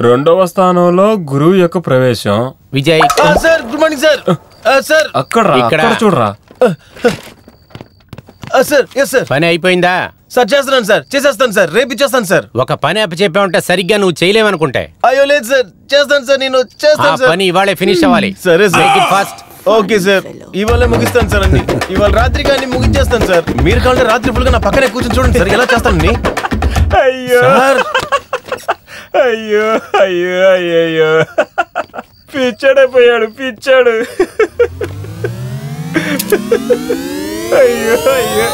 రెండవ స్థానంలో గురువు యొక్క ప్రవేశం. Vijay sir good morning sir. Sir ఇక్కడ చూడరా సార్. Yes sir. పని అయిపోయిందా? సార్ చేస్తున్నాను సార్, చేసేస్తాను సార్, రేపు ఇచ్చేస్తాను సార్. ఒక పని అప్పచెప్పావంటే సరిగ్గా నువ్వు చేయలేవనుకుంటే. అయ్యో లేదు సార్, చేస్తాను సార్, నేను చేస్తాను సార్. పని ఇవాళే ఫినిష్ అవ్వాలి. సరే సార్, ఫాస్ట్. ఓకే సార్, ఇవాళ ముగిస్తాను సార్ అన్ని. ఇవాళ రాత్రి కానీ ముగించేస్తాను సార్. మీరు కావాలంటే రాత్రి ఫుల్గా నా పక్కనే కూర్చొని చూడండి సార్ ఎలా చేస్తాను. అయ్యో అయ్యో అయ్యో అయ్యో పిచ్చాడైపోయాడు పిచ్చాడు. అయ్యో అయ్యో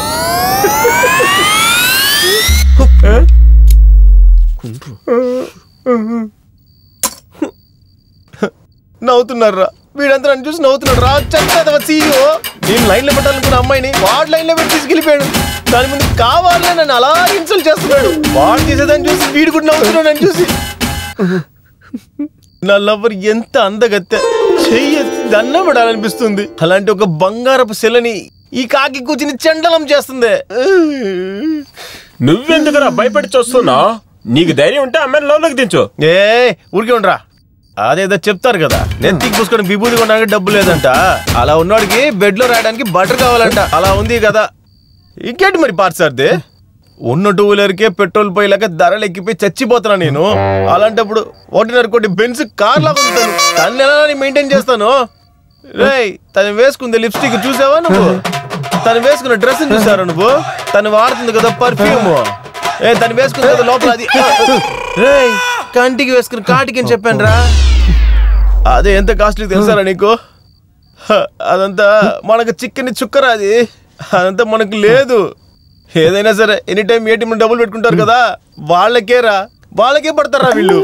నవ్వుతున్నారా? వీడంతా నన్ను చూసి నవ్వుతున్నాడు రా. చెత్త సీఈఓ. నేను లైన్లో పెట్టాలనుకున్న అమ్మాయిని వాడు లైన్లో పెట్టి తీసుకెళ్ళిపోయాడు. దాని ముందు కావాలనే నన్ను అలా ఇన్సల్ట్ చేస్తున్నాడు. వాడు చేసేదాన్ని చూసి వీడు కూడా నవ్వుతున్నాడు నన్ను చూసి. నా లవ్వర్ ఎంత అందగత్తె, చెయ్యి దండం పడాలనిపిస్తుంది. అలాంటి ఒక బంగారపు శిలని ఈ కాకి కూర్చుని చెండలం చేస్తుంది. నువ్వెందుకురా భయపడి చూస్తున్నావు? నీకు ధైర్యం ఉంటే అమ్మాయిని లోపలికి దించు. ఊరికే ఉండరా, అదేదో చెప్తారు కదా, నెత్తికి పూసుకొని విభూతి కొనడానికి డబ్బు లేదంట. అలా ఉన్నోడికి బెడ్ లో రాయడానికి బటర్ కావాలంట. అలా ఉంది కదా. ఇంకేంటి మరి పార్సార్దే, ఉన్న 2 వీలర్కే పెట్రోల్ పోయేలాగా ధరలు ఎక్కిపోయి చచ్చిపోతున్నా నేను. అలాంటప్పుడు 1.5 కోటి బెంజ్ కార్ లాగా ఉంటాను. తను ఎలా మెయింటైన్ చేస్తాను? రేయ్, తను వేసుకుంది లిప్స్టిక్ చూసావా నువ్వు? తను వేసుకున్న డ్రెస్ చూసారా నువ్వు? తను వాడుతుంది కదా పర్ఫ్యూమ్. తను వేసుకుంది కదా లోపల అది. రేయ్, కంటికి వేసుకుని కాటికి అని చెప్పాను రా. అదే ఎంత కాస్ట్లీ తెలుసారా నీకు? అదంతా మనకు చిక్కని చుక్కరా. అదంతా మనకు లేదు. ఏదైనా సరే ఎనీ టైం ఏటీఎం డబ్బులు పెట్టుకుంటారు కదా, వాళ్ళకే పడతారా వీళ్ళు.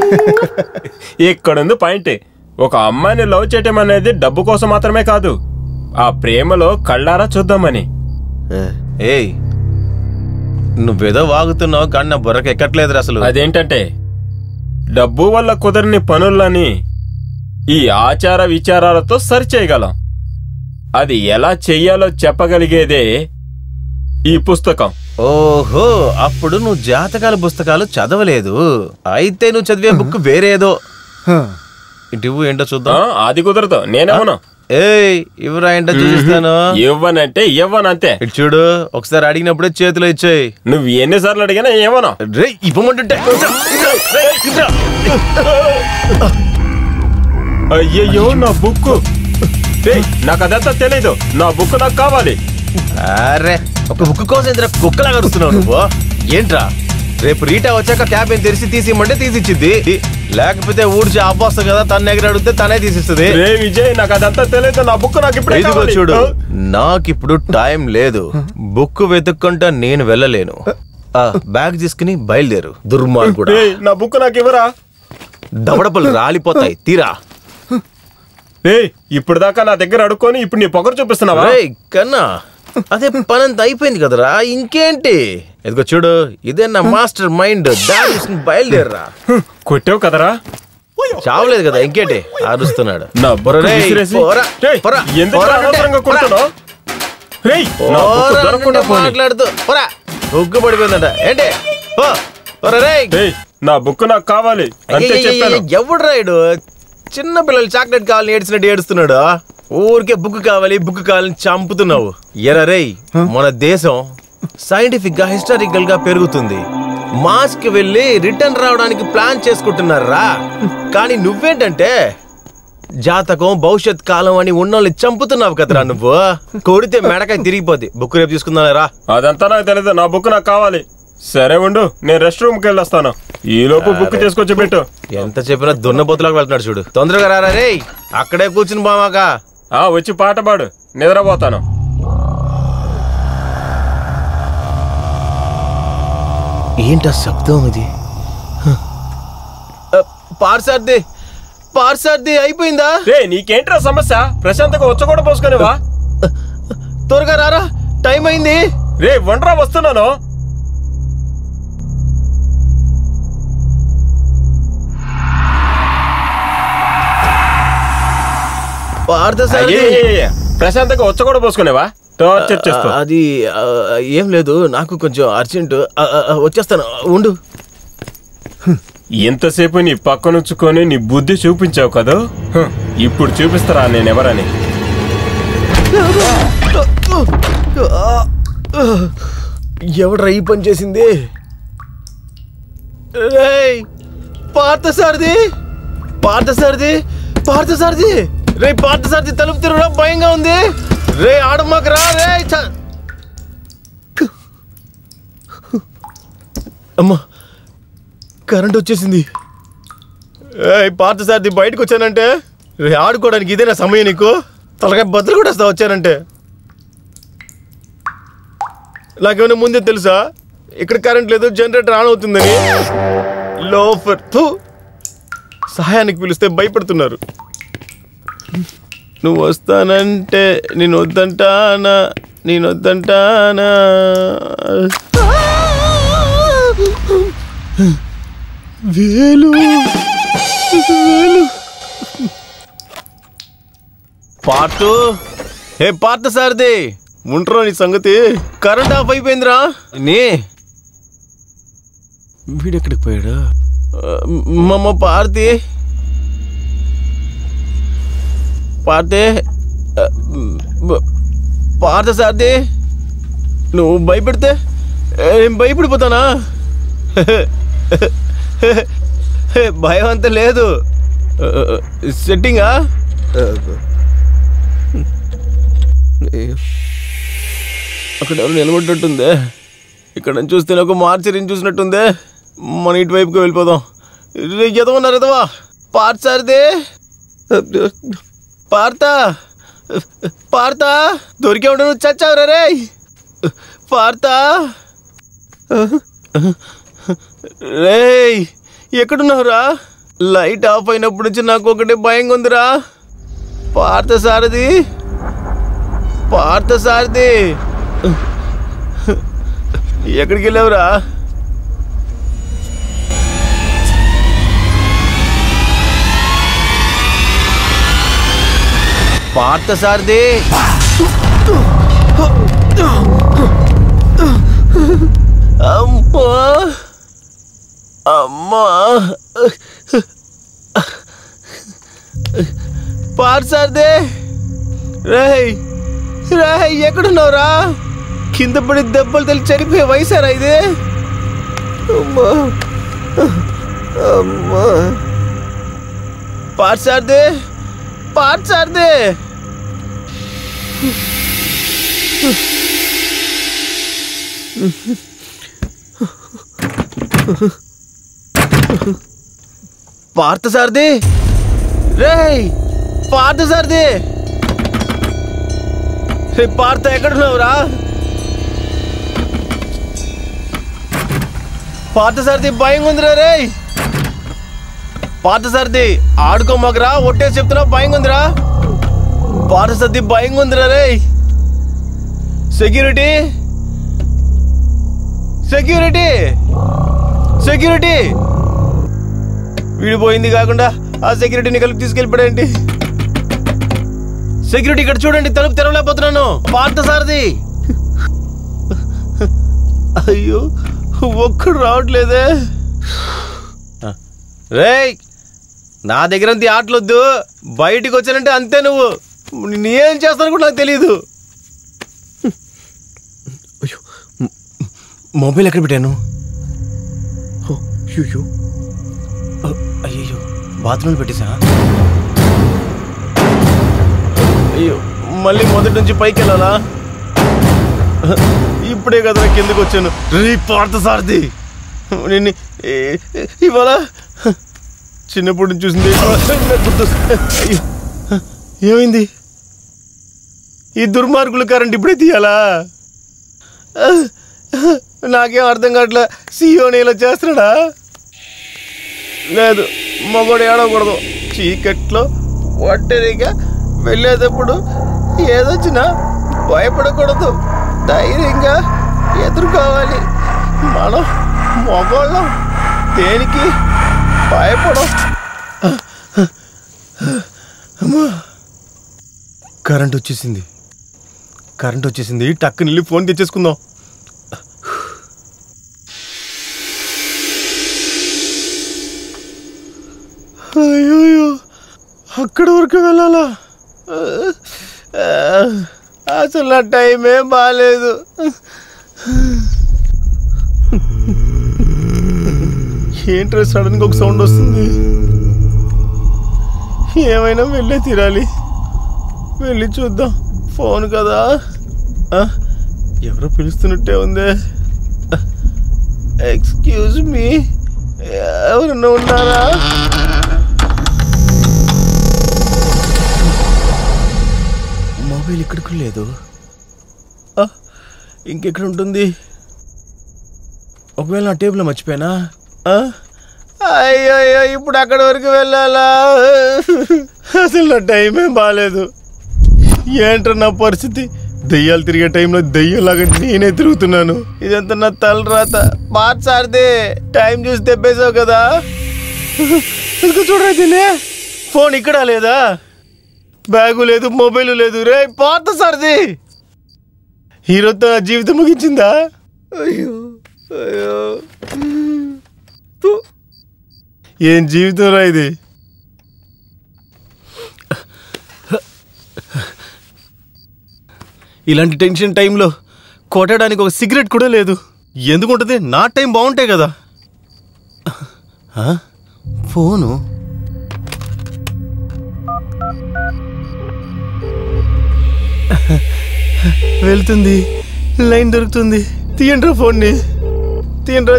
ఇక్కడుంది పాయింట్. ఒక అమ్మాయిని లవ్ చేయటం అనేది డబ్బు కోసం మాత్రమే కాదు, ఆ ప్రేమలో కళ్ళారా చూద్దామని. ఏయ్, నువ్వేదో వాగుతున్నావు కానీ నా బుర్రకు ఎక్కట్లేదు అసలు. అదేంటంటే, డబ్బు వల్ల కుదరని పనులని ఈ ఆచార విచారాలతో సరిచేయగలం. అది ఎలా చెయ్యాలో చెప్పగలిగేదే ఈ పుస్తకం. ఓహో, అప్పుడు నువ్వు జాతకాల పుస్తకాలు చదవలేదు. అయితే నువ్వు చదివే బుక్ వేరేదో. ఇటు ఏంటో చూద్దాం. అది కుదరదు, నేనేమను. ఏయ్, ఇవ్వరా ఏంటో చూపిస్తాను. ఇవ్వనంటే ఇవ్వనంతే. ఇటు చూడు, ఒకసారి అడిగినప్పుడే చేతిలో ఇచ్చాయి. నువ్వు ఎన్నిసార్లు అడిగినా ఏమను. రే, ఇవ్వమంటుంటే అయ్యయ్యో, నా బుక్. నాకు అదంతా తెలీదు, నా బుక్ నాకు కావాలి. అరే, ఒక బుక్ కోసం ఇంత కుక్కలాగా అరుస్తున్నావు నువ్వు. ఏంట్రా, రేపు రీటా వచ్చాక క్యాబిన్ తెరిచి తీసిమ్మంటే తీసిచ్చింది. లేకపోతే ఊడ్చి అవ్వొస్తా కదా, తన దగ్గర అడిగితే తనే తీసిస్తుంది. విజయ్, నాకు అదంతా తెలియదు, నా బుక్ నాకు ఇప్పుడు. ఇదిగో చూడు, నాకిప్పుడు టైం లేదు. బుక్ వెతుక్కుంటా నేను వెళ్ళలేను. బ్యాగ్ తీసుకుని బయలుదేరు. దుర్మార్గుడా, నా బుక్ నాకు ఇవ్వరా. దవడపలు రాలిపోతాయి, తీరా. ఇప్పుడు దాకా నా దగ్గర అడుక్కొని ఇప్పుడు నీ పొగరు చూపిస్తున్నావా? కన్నా, అదే పనంతా అయిపోయింది కదరా, ఇంకేంటి? ఇదిగో చూడు, ఇదే నా మాస్టర్ మైండ్. బయలుదేరరా. కొట్టావు కదరా? చావలేదు కదా, ఇంకేంటి అరుస్తున్నాడు. మాట్లాడుతూ బుక్ పడిపోయిందంట. ఏంటి? నా బుక్ నాకు కావాలి. ఎవడు రాయుడు? చిన్న పిల్లలు చాక్లెట్ కావాలని ఏడ్చినట్టు ఏడుస్తున్నాడు. ఊరికే బుక్ కావాలని చంపుతున్నావు. ఎరా రేయ్, మన దేశం సైంటిఫిక్ గా హిస్టారికల్ గా పెరుగుతుంది. మాస్ కి వెళ్ళి రిటర్న్ రావడానికి ప్లాన్ చేసుకుంటున్నారా. కానీ నువ్వేంటంటే జాతకం, భవిష్యత్ కాలం అని ఉన్నోళ్ళని చంపుతున్నావు కదరా నువ్వు. కొడితే మెడకాయ తిరిగిపోద్ది. బుక్ రేపు తీసుకుందారా. అదంతా నాకు తెలియదు, నా బుక్ నాకు కావాలి. సరే ఉండు, నేను రెస్ట్ రూమ్ కి వెళ్ళొస్తాను. ఈ లోపు బుక్ తీసుకొచ్చి పెట్టు. ఎంత చెప్పినా దున్నపోతులకు వెళ్తున్నాడు చూడు. తొందరగా రారా రే, అక్కడే కూర్చుని బామాక. వచ్చి పాట పాడు, నిద్రపోతాను. ఏంటా శబ్దం ఇది? పార్సార్ది అయిపోయిందా? నీకేంట్రా సమస్య? ప్రశాంతంగా వచ్చ కూడా పోసుకునేవా? త్వరగా రారా, టైం అయింది. రే వండ్రా, వస్తున్నాను. ప్రశాంతంగా వచ్చ కూడా పోసుకునేవా? అది ఏం లేదు, నాకు కొంచెం అర్జెంట్. వచ్చేస్తాను, ఉండు. ఇంతసేపు నీ పక్కనుంచుకొని నీ బుద్ధి చూపించావు కదా, ఇప్పుడు చూపిస్తారా నేనెవరని. ఎవడ్రా ఈ పని చేసింది? పార్థసారథి, పార్థసారథి, పార్థసారథి, రే పార్థసారథి, తలుపు తిరగరా, భయంగా ఉంది. రే ఆడమాకరా రే. అమ్మా, కరెంట్ వచ్చేసింది. పార్థసారథి, బయటకు వచ్చానంటే రే ఆడుకోవడానికి ఇదేనా సమయం నీకు? తలకాయ బద్దలు కూడా వస్తా వచ్చానంటే. నాకేమైనా ముందే తెలుసా ఇక్కడ కరెంట్ లేదు, జనరేటర్ ఆన్ అవుతుందని? లోఫర్, సహాయానికి పిలిస్తే భయపడుతున్నారు. నువ్వు వస్తానంటే నేను వద్దంటానా, నేను వద్దంటానా? వేలు వేలు. పార్టు, హే పార్థసారథి, ఉంటారా నీ సంగతి? కరెంట్ ఆఫ్ అయిపోయిందిరా. నీ వీడెక్కడికి పోయాడు? మమ్మ పార్థి, పార్థి, పార్థసారథి, నువ్వు భయపెడితే నేను భయపడిపోతానా? భయం అంత లేదు. సెట్టింగా? అక్కడ ఎవరు నిలబడ్డట్టుందే. ఇక్కడ చూస్తే ఒక మార్చరిని చూసినట్టుందే. మన ఇటువైపుకి వెళ్ళిపోదాం. ఎదవన్నారు ఎదవా. పార్థసారథి, పార్థ, పార్థ, దొరికే ఉండ, నువ్వు చచ్చావురా రే. పార్థ రే, ఎక్కడున్నావురా? లైట్ ఆఫ్ అయినప్పటి నుంచి నాకు ఒకటే భయంగా ఉందిరా. పార్థసారథి, పార్థసారథి, ఎక్కడికి వెళ్ళావురా? పార్థసారథి, అమ్మా అమ్మా, పార్థసారథి, రేయ్ రేయ్, ఎక్కడున్నావురా? కింద పడి దెబ్బలు తెలిసి చనిపోయే వయసారా ఇది? అమ్మా అమ్మా. పార్థసారథి, పార్థసారథి, పార్థసారథి, రేయ్ పార్థసారథి, పార్థ ఎక్కడున్నావురా? పార్థసారథి, భయంగా ఉందిరా రే. పార్థసారథి, ఆడుకోమాకరా, ఒట్టేసి చెప్తున్నా, భయంగా ఉందిరా. పార్థసారథి, భయంగా ఉందిరా రే. Security, security, security. వీడిపోయింది కాకుండా ఆ సెక్యూరిటీని కలిపి తీసుకెళ్ళిపోయాడేంటి? సెక్యూరిటీ, ఇక్కడ చూడండి, తలుపు తెరవలేకపోతున్నాను. పార్థసారథి, అయ్యో ఒక్కడు రావట్లేదే. రేయ్, నా దగ్గర ఆటలొద్దు, బయటికి వచ్చానంటే అంతే. నువ్వు నేనేం చేస్తాను కూడా నాకు తెలీదు. అయ్యో, మొబైల్ ఎక్కడ పెట్టాను? అయ్యో అయ్యో, బాత్రూంలో పెట్టేసా? అయ్యో, మళ్ళీ మొదటి నుంచి పైకి వెళ్ళాలా? ఇప్పుడే కదా కిందకు వచ్చాను. రే పార్థసారథి, నిన్ను ఇవాళ చిన్నప్పుడు నుంచి చూసింది గుర్తొస్తుంది. ఏమైంది? ఈ దుర్మార్గుల కరెంట్ ఇప్పుడే తీయాలా? నాకేం అర్థం కావట్లే. సీఓని ఇలా చేస్తున్నాడా? లేదు, మగోడు ఏడవకూడదు. చీకట్లో ఒంటరిగా వెళ్ళేటప్పుడు ఏదొచ్చినా భయపడకూడదు, ధైర్యంగా ఎదుర్కోవాలి. మనం మగోళ్ళం, దేనికి భయపడం. కరెంట్ వచ్చేసింది, కరెంట్ వచ్చేసింది. టక్కుని వెళ్ళి ఫోన్ తెచ్చేసుకుందాం. అయ్యో అక్కడ వరకు వెళ్ళాలా? అసలు నా టైం ఏం బాగాలేదు. ఏంట్రా సడన్గా ఒక సౌండ్ వస్తుంది? ఏమైనా వెళ్ళే తీరాలి. వెళ్ళి చూద్దాం. ఫోన్ కదా, ఎవరో పిలుస్తున్నట్టే ఉందే. ఎక్స్క్యూజ్ మీ, ఎవరన్నా ఉన్నారా? మొబైల్ ఇక్కడికి లేదు. ఇంకెక్కడ ఉంటుంది? ఒకవేళ నా టేబుల్ మర్చిపోయానా? అయ్యో ఇప్పుడు అక్కడ వరకు వెళ్ళాలా? అసలు నా టైం ఏం బాగాలేదు. ఏంట్రా నా పరిస్థితి? దెయ్యాలు తిరిగే టైంలో దెయ్యంలాగా నేనే తిరుగుతున్నాను. ఇదంతా నా తలరాత. మార్చారిదే టైం చూసి తెప్పేసావు కదా. ఇంకా చూడరా దీన్ని. ఫోన్ ఇక్కడ లేదా, బ్యాగు లేదు, మొబైల్ లేదు. రే పాత సార్ది. హీరోతో నా జీవితం ముగించిందా? అయ్యో అయ్యో ఏం జీవితం రా ఇది. ఇలాంటి టెన్షన్ టైంలో కొట్టడానికి ఒక సిగరెట్ కూడా లేదు. ఎందుకుంటుంది? నా టైం బాగుంటాయి కదా. ఫోను వెళ్తుంది, లైన్ దొరుకుతుంది. తీయండ్రా ఫోన్ని. తీయండ్రా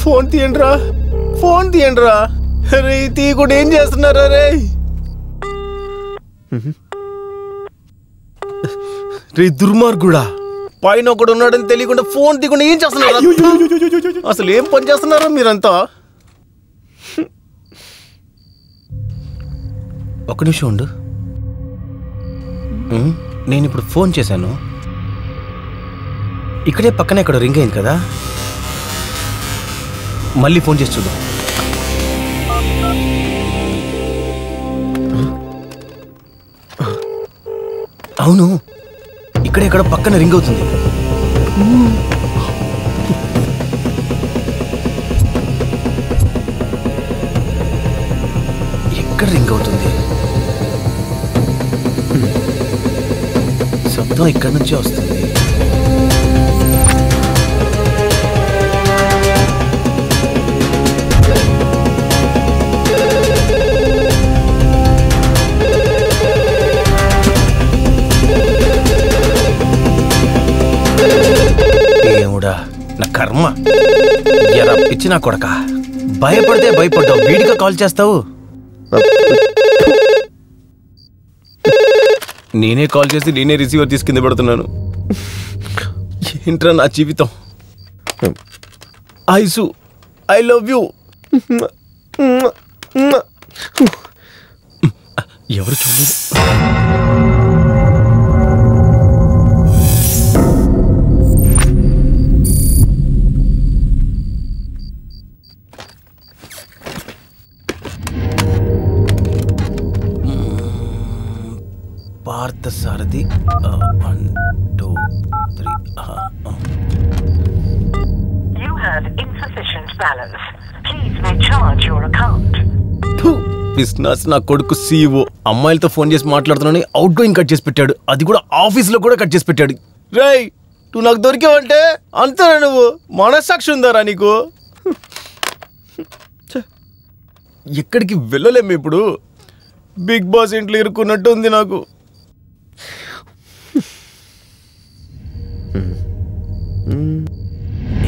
ఫోన్ తీయండ్రా. రే తీయకుండా ఏం చేస్తున్నారా రే? రే దుర్మార్గుడా, పైన ఒకడు ఉన్నాడని తెలియకుండా ఫోన్ తీయకుండా ఏం చేస్తున్నారా? అసలు ఏం పని చేస్తున్నారా మీరంతా? ఒక నిమిషం ఉండు. నేను ఇప్పుడు ఫోన్ చేశాను. ఇక్కడే పక్కనే ఇక్కడ రింగ్ అయింది కదా. మళ్ళీ ఫోన్ చేసి చూద్దాం. అవును, ఇక్కడే ఇక్కడ పక్కన రింగ్ అవుతుంది. ఎక్కడ రింగ్ అవుతుంది? శబ్దం ఇక్కడి నుంచే వస్తుంది. నా కర్మ, ఎరా పిచ్చి నా కొడక. భయపడితే భయపడ్డావు, వీడిగా కాల్ చేస్తావు. నేనే కాల్ చేసి నేనే రిసీవర్ తీసి కింద పెడుతున్నాను. ఏంట్రా నా జీవితం. Ice, I love you. ఎవరు చూడలేదు. Parthasarathi 1 2 3. You have insufficient balance. Please recharge your account. Business నా కొడుకు CEO అమ్మాయిలతో ఫోన్ చేసి మాట్లాడుతున్నాను, అవుట్ గోయింగ్ కట్ చేసి పెట్టాడు. అది కూడా ఆఫీస్లో కూడా కట్ చేసి పెట్టాడు. రేయ్, నువ్వు నాకు దొరికావంటే అంతేనా? నువ్వు మనస్సాక్షి ఉందారా నీకు? ఎక్కడికి వెళ్ళలేము ఇప్పుడు. బిగ్ బాస్ ఇంట్లో ఇరుక్కున్నట్టు ఉంది నాకు.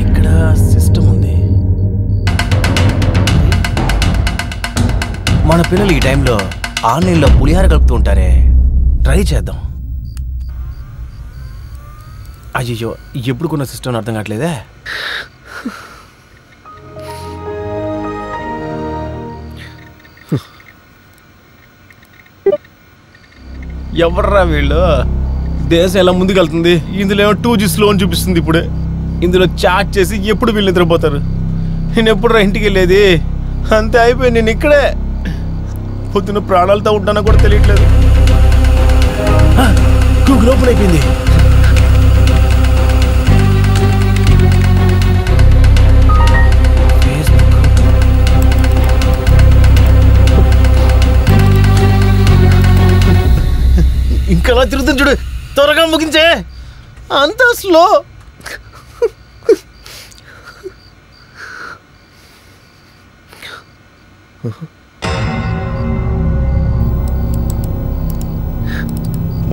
ఇక్కడ సిస్టమ్ ఉంది. మన పిల్లలు ఈ టైంలో ఆన్లైన్లో పులిహార కలుపుతూ ఉంటారే, ట్రై చేద్దాం. అయ్యో, ఎప్పుడు కొన్న సిస్టమ్ అర్థం కావట్లేదే. ఎవర్రా వీళ్ళు? దేశం ఎలా ముందుకెళ్తుంది? ఇందులో ఏమో 2G స్లో అని చూపిస్తుంది. ఇప్పుడే ఇందులో చాట్ చేసి ఎప్పుడు వీళ్ళు నిద్రపోతారు? నేను ఎప్పుడు ఇంటికి వెళ్ళేది? అంతే అయిపోయింది. నేను ఇక్కడే పొద్దున ప్రాణాలతో ఉంటానో కూడా తెలియట్లేదు. గూగుల్ ఓపెన్ అయిపోయింది. ఎలా తిరుగుతుంది చూడు, త్వరగా ముగించే. అంత స్లో.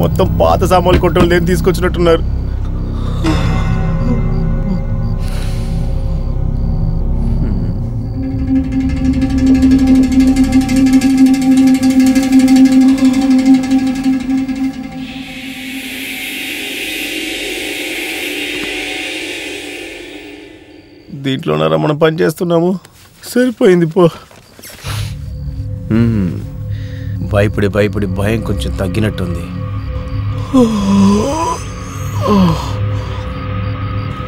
మొత్తం పాత సామాన్లు కొట్టోళ్ళు ఏం తీసుకొచ్చినట్టున్నారు. దీంట్లోనారా మనం పని చేస్తున్నాము. సరిపోయింది పో. భయపడి భయపడి భయం కొంచెం తగ్గినట్టుంది.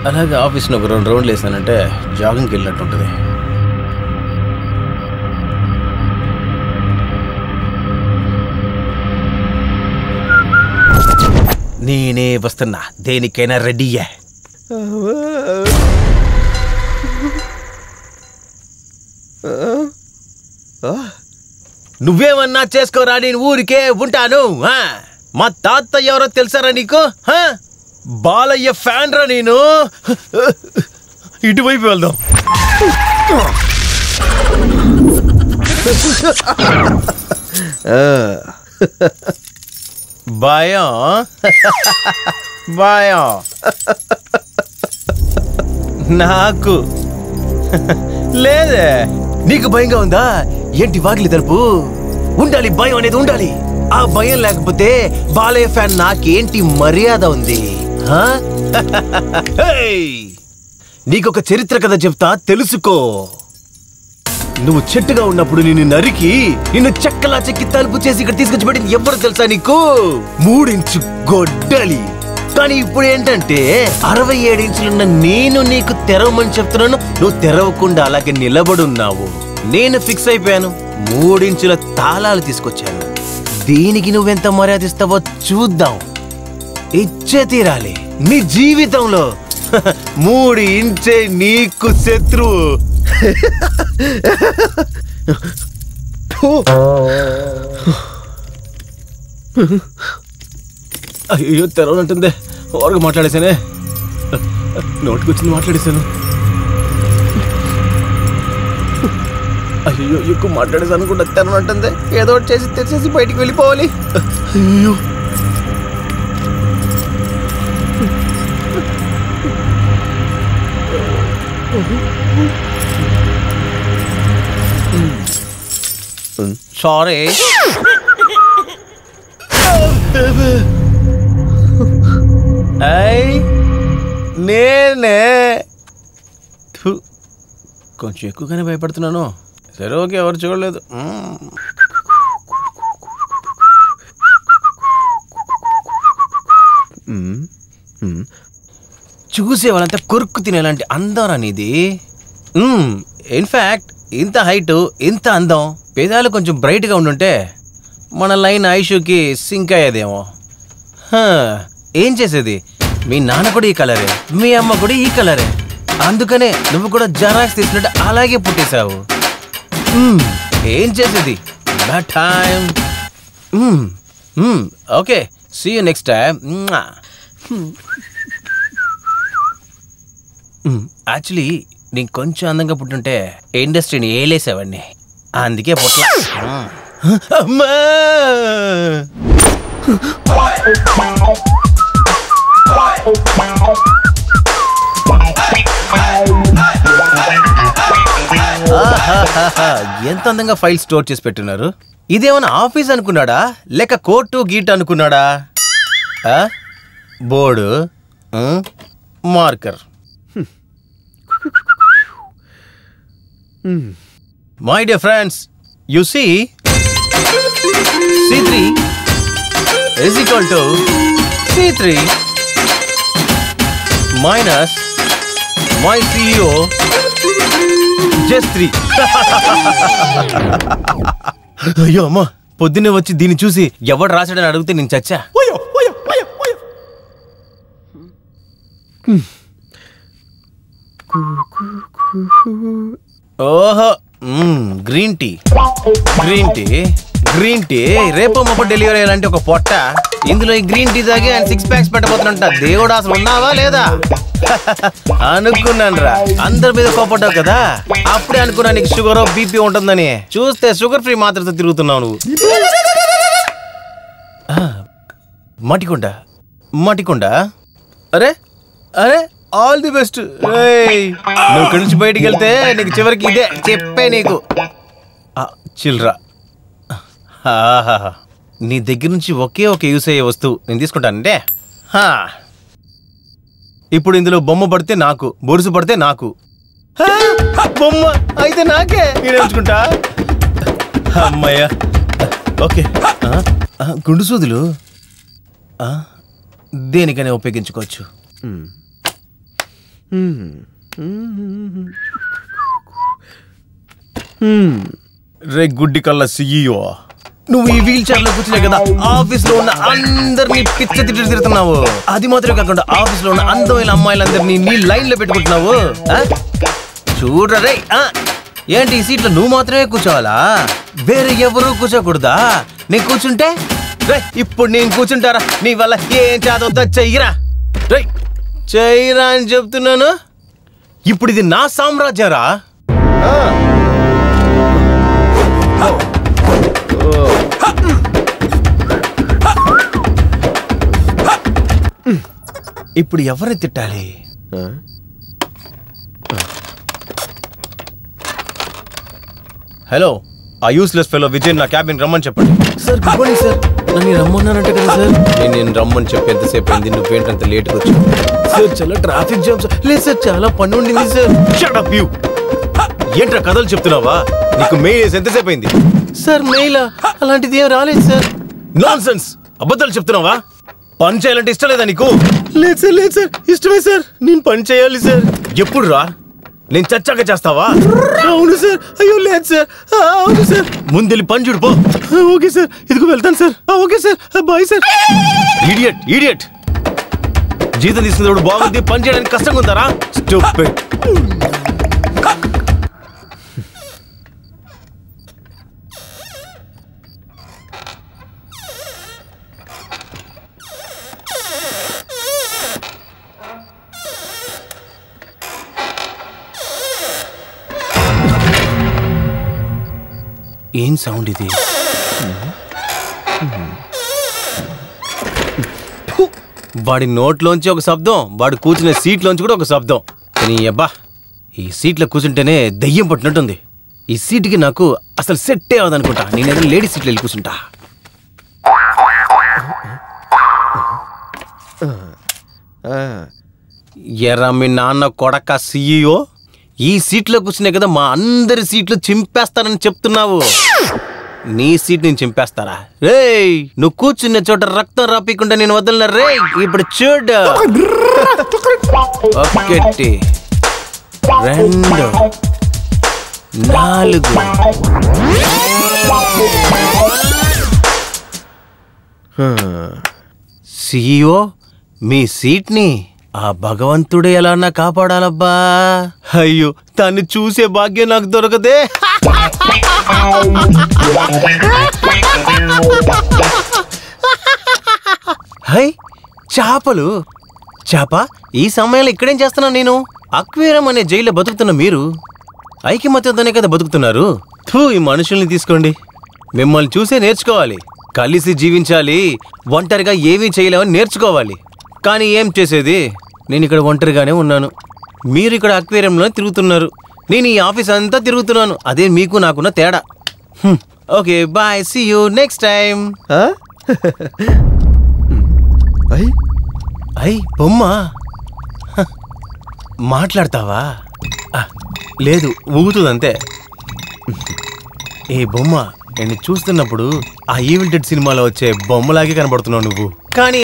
అలాగే ఆఫీస్లో ఒక 2 రౌండ్లు వేసానంటే జాగింగ్కి వెళ్ళినట్టుంటుంది. నేనే వస్తున్నా, దేనికైనా రెడీయే. నువ్వేమన్నా చేసుకోరా, నేను ఊరికే ఉంటాను. మా తాత ఎవరో తెలుసారా నీకు? బాలయ్య ఫ్యాన్ రా నేను. ఇటువైపు వెళ్దాం. భయం భయం నాకు లేదే. నీకు భయంగా ఉందా? ఏంటి వాకిలి తలుపు? ఉండాలి, భయం అనేది ఉండాలి. ఆ భయం లేకపోతే బాలయ్య ఫ్యాన్ నాకేంటి మర్యాద ఉంది? నీకొక చరిత్ర కథ చెప్తా, తెలుసుకో. నువ్వు చెట్టుగా ఉన్నప్పుడు నిన్ను నరికి నిన్ను చెక్కలా చెక్కి తలుపు చేసి ఇక్కడ తీసుకొచ్చి పెట్టింది ఎవరు తెలుసా నీకు? 3 ఇంచు గొడ్డలి. కానీ ఇప్పుడు ఏంటంటే 67 ఇంచులున్న నేను నీకు తెరవమని చెప్తున్నాను, నువ్వు తెరవకుండా అలాగే నిలబడున్నావు. నేను ఫిక్స్ అయిపోయాను, 3 ఇంచుల తాళాలు తీసుకొచ్చాను. దీనికి నువ్వెంత మర్యాద ఇస్తావో చూద్దాం. ఇచ్చే తీరాలి. నీ జీవితంలో 3 ఇంచే నీకు శత్రువు. అయ్యో తెరవనంటుందే, ఓరగా మాట్లాడేశానే. నోటికొచ్చింది మాట్లాడేశాను. అయ్యో ఎక్కువ మాట్లాడేసి అనుకుంటా తెరవనంటుంది. ఏదో ఒకటి చేసి తెచ్చేసి బయటికి వెళ్ళిపోవాలి. అయ్యో సారీ. నేనే కొంచెం ఎక్కువగానే భయపడుతున్నాను. సరే ఓకే, ఎవరు చూడలేదు. చూసే వాళ్ళంతా కొరుక్కు తినేలాంటి అందం అనేది. ఇన్ఫ్యాక్ట్ ఇంత హైట్, ఇంత అందం, పేదాలు కొంచెం బ్రైట్గా ఉండుంటే మన లైన్ ఐషుకి సింక్ అయ్యేదేమో. ఏం చేసేది, మీ నాన్న కూడా ఈ కలరే, మీ అమ్మ కూడా ఈ కలరే. అందుకనే నువ్వు కూడా జరాక్స్ తీసినట్టు అలాగే పుట్టేశావు. ఏం చేసేది, bad time. Okay, see you next time. Actually నేను కొంచెం అందంగా పుట్టుంటే ఇండస్ట్రీని ఏలేసేవాడిని, అందుకే పుట్ల. అమ్మా ఎంత అందంగా ఫైల్ స్టోర్ చేసి పెట్టున్నారు. ఇదేమన్నా ఆఫీస్ అనుకున్నాడా లేక కోర్టు గీట్ అనుకున్నాడా? Board, marker. My dear friends, you see, C3 is equal to C3 minus my CEO just 3. అయ్యో అమ్మా, పొద్దున్నే వచ్చి దీన్ని చూసి ఎవడు రాశాడని అడిగితే నేను చచ్చా. ఓహో, green tea. Green tea green tea రేపు మాపు డెలివరీ అయ్యాలంటే ఒక పొట్ట, ఇందులో ఈ గ్రీన్ టీ తాగి ఆయన 6 ప్యాక్స్ పెట్టబోతున్నట్ట. దేవుడు అసలు ఉన్నావా లేదా? అనుకున్నాను రా, అందరి మీద కోపడ్డావు కదా, అప్పుడే అనుకున్నా నీకు షుగర్ బీపీ ఉంటుందని. చూస్తే షుగర్ ఫ్రీ మాత్రతో తిరుగుతున్నావు నువ్వు. మటికొండ మటికొండ, అరే అరే ఆల్ ది బెస్ట్. నువ్వు ఇక్కడి నుంచి బయటికి వెళ్తే నీకు చివరికి ఇదే చెప్పే నీకు. చిల్రా, నీ దగ్గర నుంచి ఒకే ఒక యూస్ అయ్యే వస్తువు నేను తీసుకుంటానంటే. ఇప్పుడు ఇందులో బొమ్మ పడితే నాకు, బొరుసు పడితే నాకు. బొమ్మ అయితే నాకే, నేను ఎంచుకుంటా. అమ్మయ్యా, ఓకే. గుండు సూదులు దేనికైనా ఉపయోగించుకోవచ్చు. రే గుడ్డి కళ్ళ సిఇఓ, నువ్వు ఈ వీల్ చైర్ లో కూర్చునే కదా ఆఫీస్ లో ఉన్న అందరినీ పిచ్చ తిట్టి తిడుతున్నావు. అది మాత్రమే కాకుండా ఆఫీస్ లో ఉన్న అందమైన అమ్మాయిలందరినీ నీ లైన్ లో పెట్టుకుంటున్నావు. చూడరా రే, ఏంటి ఈ సీట్లో నువ్వు మాత్రమే కూర్చోవాలా? వేరే ఎవరు కూర్చోకూడదా? నేను కూర్చుంటే ఇప్పుడు నేను కూర్చుంటారా? నీ వల్ల ఏం చేద్దా? చెయ్యరా రే, చెయ్యరా అని చెప్తున్నాను. ఇప్పుడు ఇది నా సామ్రాజ్యరా. ఇప్పుడు ఎవరిని తిట్టాలి? హలో, ఆ యూస్లెస్ ఫెలో విజయ్ నా క్యాబిన్ రమ్మని చెప్పండి. సార్ గుడ్ మార్నింగ్ సార్, నన్ను రమ్మన్నానంటే కదా సార్. నేను రమ్మని చెప్పి ఎంతసేపు అయింది, నువ్వేంటంత లేట్గా వచ్చావు? సార్ చాలా ట్రాఫిక్ జామ్ సార్. లేదు సార్, చాలా పని ఉండింది సార్. Shut up you. ఏంట్రా కథలు చెప్తున్నావా? నీకు మెయిల్ వేసి ఎంతసేపు అయింది? సార్ మెయిలా? అలాంటిది ఏం రాలేదు సార్. నాన్ సెన్స్, అబద్ధాలు చెప్తున్నావా? పని చేయాలంటే ఇష్టం లేదా నీకు? లేదు సార్, లేదు సార్, ఇష్టమే సార్. నేను పని చేయాలి సార్. ఎప్పుడు రా? నేను చచ్చాక చేస్తావా? అవును సార్. అయ్యో లేదు సార్. అవును సార్. ముందెళ్ళి పని చూడు పో. ఓకే సార్, ఇదిగో వెళ్తాను sir. Okay sir, bye sir. Idiot idiot, జీతం తీసుకున్నప్పుడు బాగుంది, పని చేయడానికి కష్టంగా ఉందారా? స్టూపిడ్. ఏం సౌండ్ ఇది? వాడి నోట్లోంచి ఒక శబ్దం, వాడు కూర్చునే సీట్లోంచి కూడా ఒక శబ్దం. కానీ అబ్బా, ఈ సీట్లో కూర్చుంటేనే దయ్యం పట్టినట్టుంది. ఈ సీటుకి నాకు అసలు సెట్టే అవదనుకుంటా. నేనేదో లేడీ సీట్లో వెళ్ళి కూర్చుంటా. ఎరా మీ నాన్న కొడక సిఇఓ, ఈ సీట్లో కూర్చునే కదా మా అందరి సీట్లు చింపేస్తానని చెప్తున్నావు. నీ సీట్ నేను చింపేస్తారా? రేయ్, నువ్వు కూర్చున్న చోట రక్తం రాపీకుండా నేను వదలనా రే? ఇప్పుడు చూడు, 1 2 4. సిఇఓ, మీ సీట్ని ఆ భగవంతుడే ఎలా నా కాపాడాలబ్బా. అయ్యో, దాన్ని చూసే భాగ్యం నాకు దొరకదే. హై, చేపలు. చేప, ఈ సమయంలో ఇక్కడేం చేస్తున్నాను నేను? అక్వేరియం అనే జైల్లో బతుకుతున్న మీరు ఐకమత్యంతోనే కదా బతుకుతున్నారు. ఈ మనుషుల్ని తీసుకోండి, మిమ్మల్ని చూసే నేర్చుకోవాలి. కలిసి జీవించాలి, ఒంటరిగా ఏమీ చేయలేమని నేర్చుకోవాలి. కానీ ఏం చేసేది, నేను ఇక్కడ ఒంటరిగానే ఉన్నాను. మీరు ఇక్కడ అక్వేరియంలో తిరుగుతున్నారు, నేను ఈ ఆఫీస్ అంతా తిరుగుతున్నాను. అదే మీకు నాకున్న తేడా. Okay bye, see you next time. అయ్ బొమ్మ, మాట్లాడతావా? లేదు, ఊగుతుందంతే. ఏ బొమ్మ, నేను చూస్తున్నప్పుడు ఆ ఈవిల్ డెడ్ సినిమాలో వచ్చే బొమ్మలాగే కనబడుతున్నావు నువ్వు. కానీ